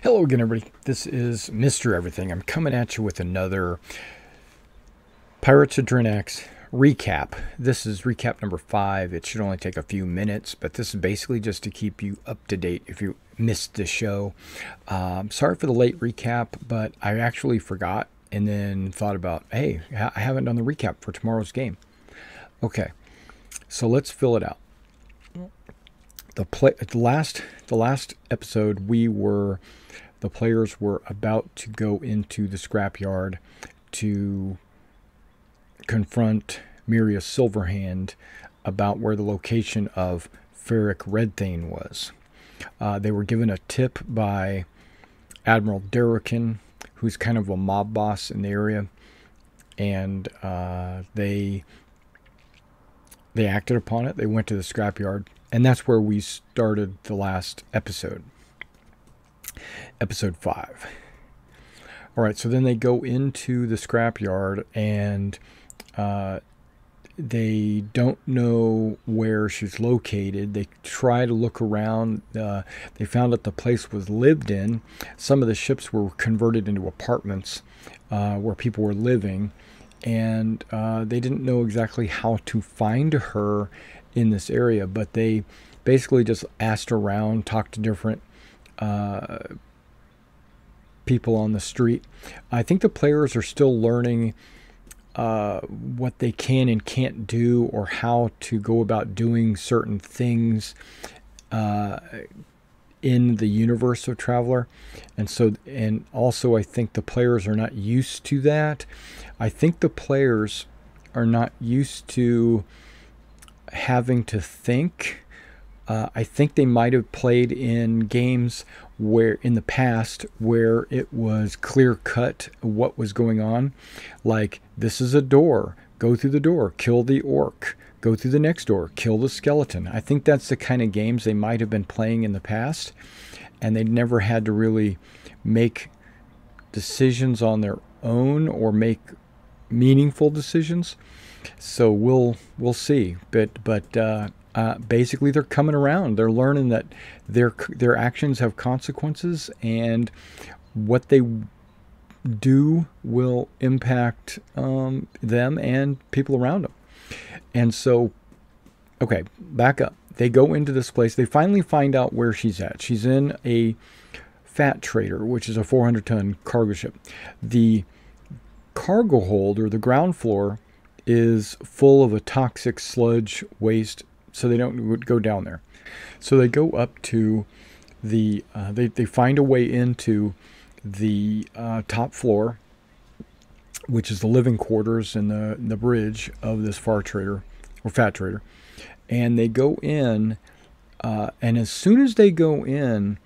Hello again, everybody. This is Mr. Everything. I'm coming at you with another Pirates of Drinax recap. This is recap number 5. It should only take a few minutes, but this is basically just to keep you up to date if you missed the show. Sorry for the late recap, but I actually forgot and then thought about, hey, I haven't done the recap for tomorrow's game. Okay, so let's fill it out. The last episode, the players were about to go into the scrapyard to confront Miria Silverhand about where the location of Ferric Redthane was. They were given a tip by Admiral Derrican, who's kind of a mob boss in the area, and they acted upon it. They went to the scrapyard, and that's where we started the last episode. Episode 5. Alright, so then they go into the scrapyard and they don't know where she's located. They try to look around. They found that the place was lived in. Some of the ships were converted into apartments where people were living, and they didn't know exactly how to find her in this area, but they basically just asked around, talked to different people on the street. I think the players are still learning what they can and can't do, or how to go about doing certain things in the universe of Traveler. And also I think the players are not used to that. I think the players are not used to having to think. I think they might have played in games where in the past where it was clear cut what was going on, like this is a door, go through the door, kill the orc, go through the next door, kill the skeleton. I think that's the kind of games they might have been playing in the past, and they never had to really make decisions on their own or make meaningful decisions. So we'll see, but basically they're coming around. They're learning that their actions have consequences, and what they do will impact them and people around them. And so, okay, back up. They go into this place. They finally find out where she's at. She's in a Fat Trader, which is a 400-ton cargo ship. The cargo hold, or the ground floor, is full of a toxic sludge waste, so they don't go down there. So they go up to the they find a way into the top floor, which is the living quarters and the bridge of this Fat Trader, and they go in, and as soon as they go in,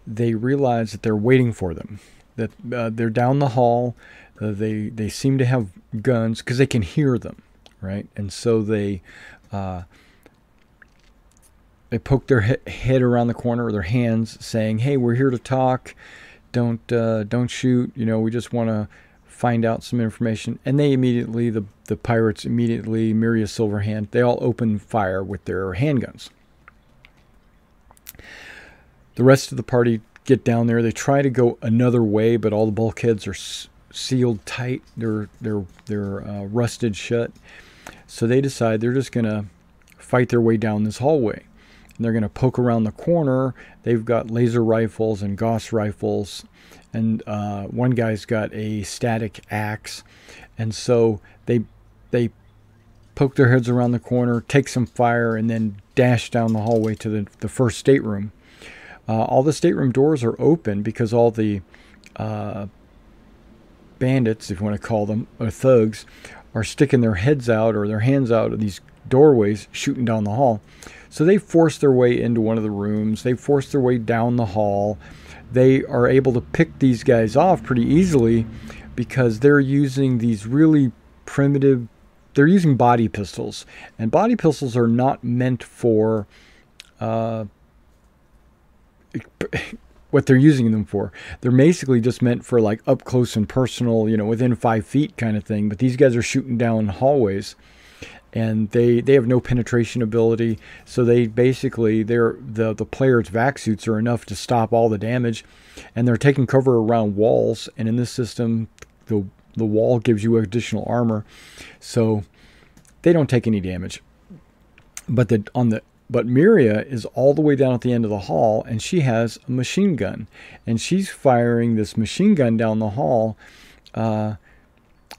they realize that they're waiting for them, that they're down the hall. They seem to have guns because they can hear them, right? And so they poke their head around the corner, or their hands, saying, "Hey, we're here to talk. Don't shoot. You know, we just want to find out some information." And they immediately, the pirates immediately, Miria Silverhand, they all open fire with their handguns. The rest of the party get down there. They try to go another way, but all the bulkheads are sealed tight. They're rusted shut. So they decide they're just gonna fight their way down this hallway. And they're going to poke around the corner. They've got laser rifles and Gauss rifles, and one guy's got a static axe. And so they poke their heads around the corner, take some fire, and then dash down the hallway to the first stateroom. All the stateroom doors are open because all the bandits, if you want to call them, or thugs, are sticking their heads out or their hands out of these doorways, shooting down the hall. So they force their way into one of the rooms. They force their way down the hall. They are able to pick these guys off pretty easily because they're using these really primitive, they're using body pistols. And body pistols are not meant for what they're using them for. They're basically just meant for like up close and personal, you know, within 5 feet kind of thing. But these guys are shooting down hallways. and they have no penetration ability. So they basically the players' vac suits are enough to stop all the damage, and they're taking cover around walls. And in this system, the wall gives you additional armor, so they don't take any damage. But Miria is all the way down at the end of the hall, and she has a machine gun, and she's firing this machine gun down the hall,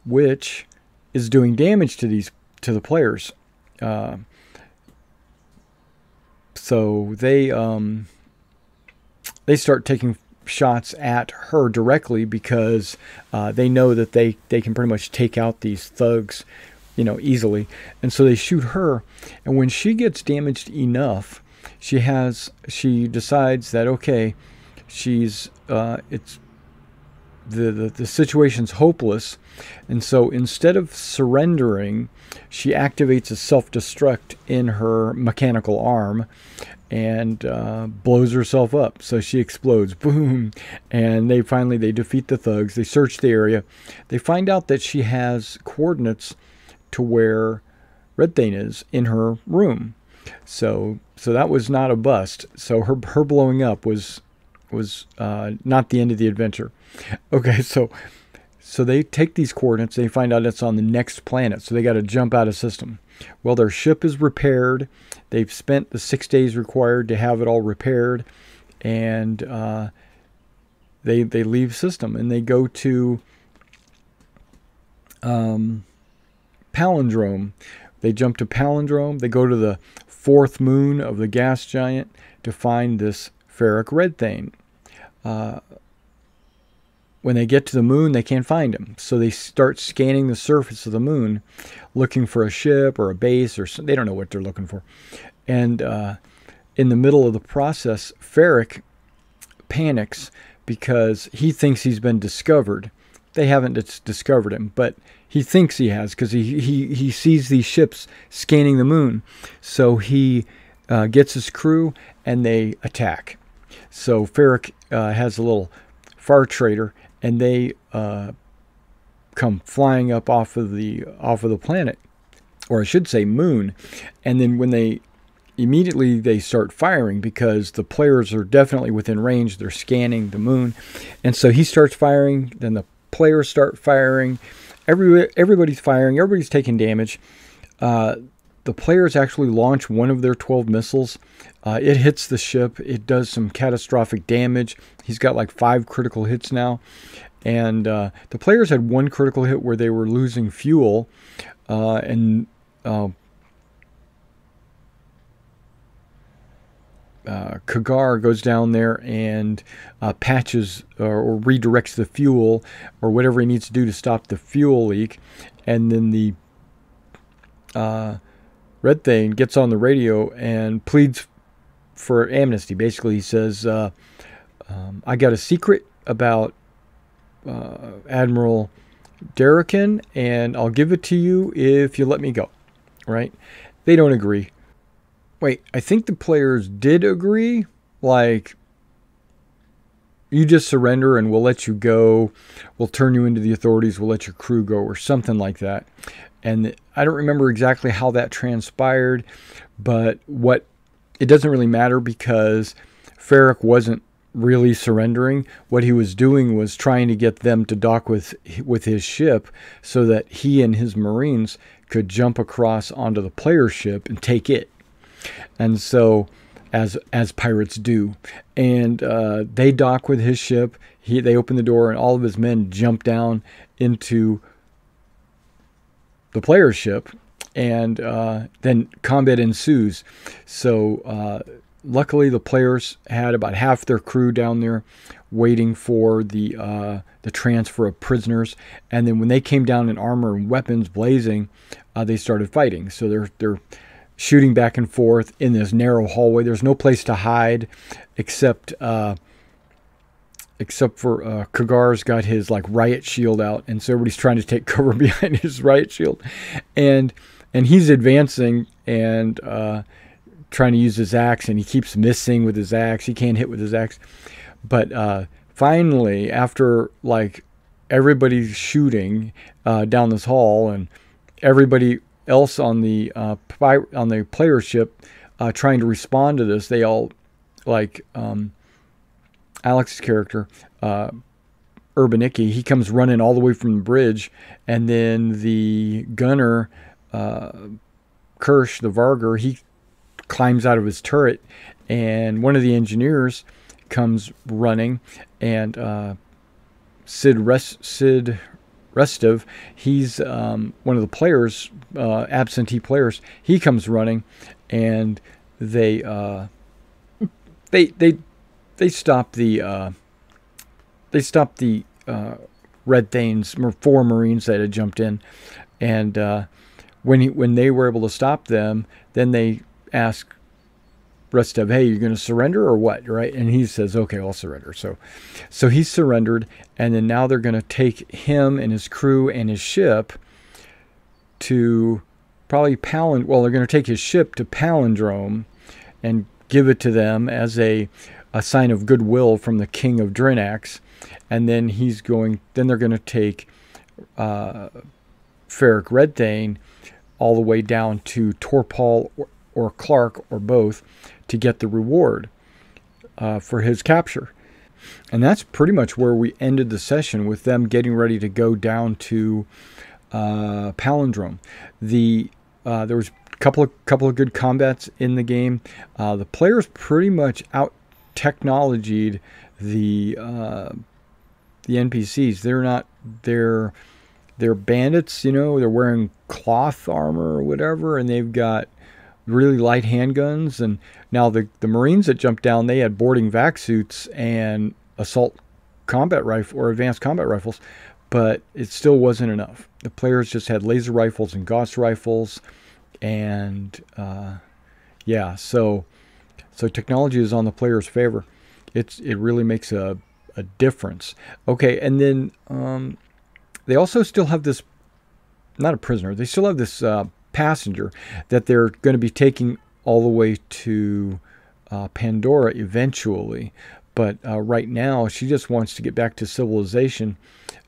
which is doing damage to the players. So they start taking shots at her directly because they know that they can pretty much take out these thugs, easily. And so they shoot her, and when she gets damaged enough, she decides that, okay, she's it's the situation's hopeless, and so instead of surrendering, she activates a self-destruct in her mechanical arm and blows herself up. So she explodes, boom, and they defeat the thugs. They search the area. They find out that she has coordinates to where Red Thane is in her room. So that was not a bust. So her blowing up was not the end of the adventure. Okay, so they take these coordinates. They find out it's on the next planet, so they got to jump out of system. Well, their ship is repaired. They've spent the 6 days required to have it all repaired, and they leave system, and they go to Palindrome. They jump to Palindrome. They go to the 4th moon of the gas giant to find this ferric Red Thane. When they get to the moon, they can't find him. So they start scanning the surface of the moon, looking for a ship or a base, or they don't know what they're looking for. And in the middle of the process, Ferric panics because he thinks he's been discovered. They haven't discovered him, but he thinks he has because he sees these ships scanning the moon. So he gets his crew, and they attack. So Ferric has a little far trader, and they come flying up off of the planet, or I should say moon. And then when they start firing because the players are definitely within range. They're scanning the moon, and so he starts firing. Then the players start firing. Everybody's firing. Everybody's taking damage. The players actually launch one of their 12 missiles. It hits the ship. It does some catastrophic damage. He's got like 5 critical hits now. And the players had 1 critical hit where they were losing fuel. Kagar goes down there and patches or redirects the fuel or whatever he needs to do to stop the fuel leak. And then the Red Thane gets on the radio and pleads for amnesty. Basically, he says, I got a secret about Admiral Darrakin, and I'll give it to you if you let me go. Right? They don't agree. Wait, I think the players did agree. Like, you just surrender and we'll let you go. We'll turn you into the authorities. We'll let your crew go, or something like that. And I don't remember exactly how that transpired, but it doesn't really matter because Ferric wasn't really surrendering. What he was doing was trying to get them to dock with his ship so that he and his Marines could jump across onto the player's ship and take it. And so, as pirates do, and they dock with his ship. They open the door, and all of his men jump down into the player's ship, and then combat ensues. So luckily, the players had about half their crew down there waiting for the transfer of prisoners. And then when they came down in armor and weapons blazing, they started fighting. So they're shooting back and forth in this narrow hallway. There's no place to hide except for Kagar's got his like riot shield out, and so everybody's trying to take cover behind his riot shield, and he's advancing and trying to use his axe, and he keeps missing with his axe. He can't hit with his axe, but finally, after like everybody's shooting down this hall, and everybody else on the player ship trying to respond to this. They all, like Alex's character, Urbaniki, he comes running all the way from the bridge, and then the gunner, Kirsch, the Varger, he climbs out of his turret, and one of the engineers comes running, and Sid Restov, he's one of the players, absentee players. He comes running, and they stop the Red Thanes, 4 Marines that had jumped in, and when they were able to stop them, then they ask Restov, "Hey, you're going to surrender or what?" Right? And he says, "Okay, I'll surrender." So he surrendered, and then now they're going to take him and his crew and his ship to probably Well, they're going to take his ship to Palindrome and give it to them as a sign of goodwill from the king of Drinax, and then they're going to take Ferric Redthane all the way down to Torpal or Clark or both to get the reward for his capture. And that's pretty much where we ended the session, with them getting ready to go down to Palindrome. There was a couple of good combats in the game. The players pretty much out technologied the NPCs. They're bandits, they're wearing cloth armor or whatever, and they've got really light handguns. And now the Marines that jumped down, they had boarding vac suits and assault combat rifle or advanced combat rifles, but it still wasn't enough. The players just had laser rifles and Gauss rifles, and yeah, so technology is on the player's favor. It really makes a difference. Okay, and then they also still have this, not a prisoner, they still have this passenger that they're going to be taking all the way to Pandora eventually. But right now, she just wants to get back to civilization.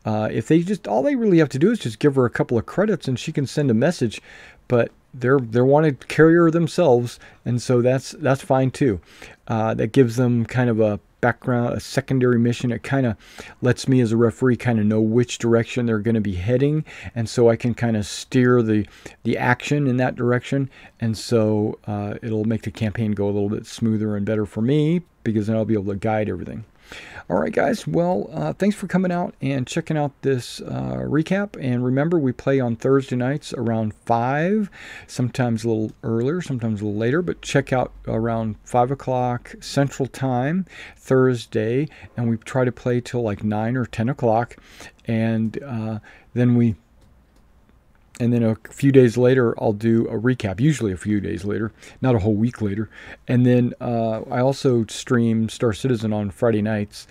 If they all they really have to do is just give her a couple of credits, and she can send a message. But they're wanting to carry her themselves, and so that's fine too. That gives them kind of a background, a secondary mission. It kind of lets me as a referee kind of know which direction they're going to be heading, and so I can kind of steer the action in that direction, and so it'll make the campaign go a little bit smoother and better for me, because then I'll be able to guide everything. All right, guys. Well, thanks for coming out and checking out this recap. And remember, we play on Thursday nights around 5, sometimes a little earlier, sometimes a little later. But check out around 5 o'clock Central Time Thursday, and we try to play till like 9 or 10 o'clock, and then a few days later, I'll do a recap, usually a few days later, not a whole week later. And then I also stream Star Citizen on Friday nights,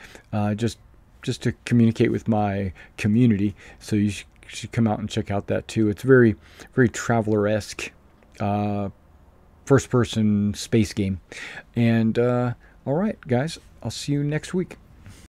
just to communicate with my community. So you should come out and check out that too. It's very, very Traveler-esque first-person space game. And all right, guys, I'll see you next week.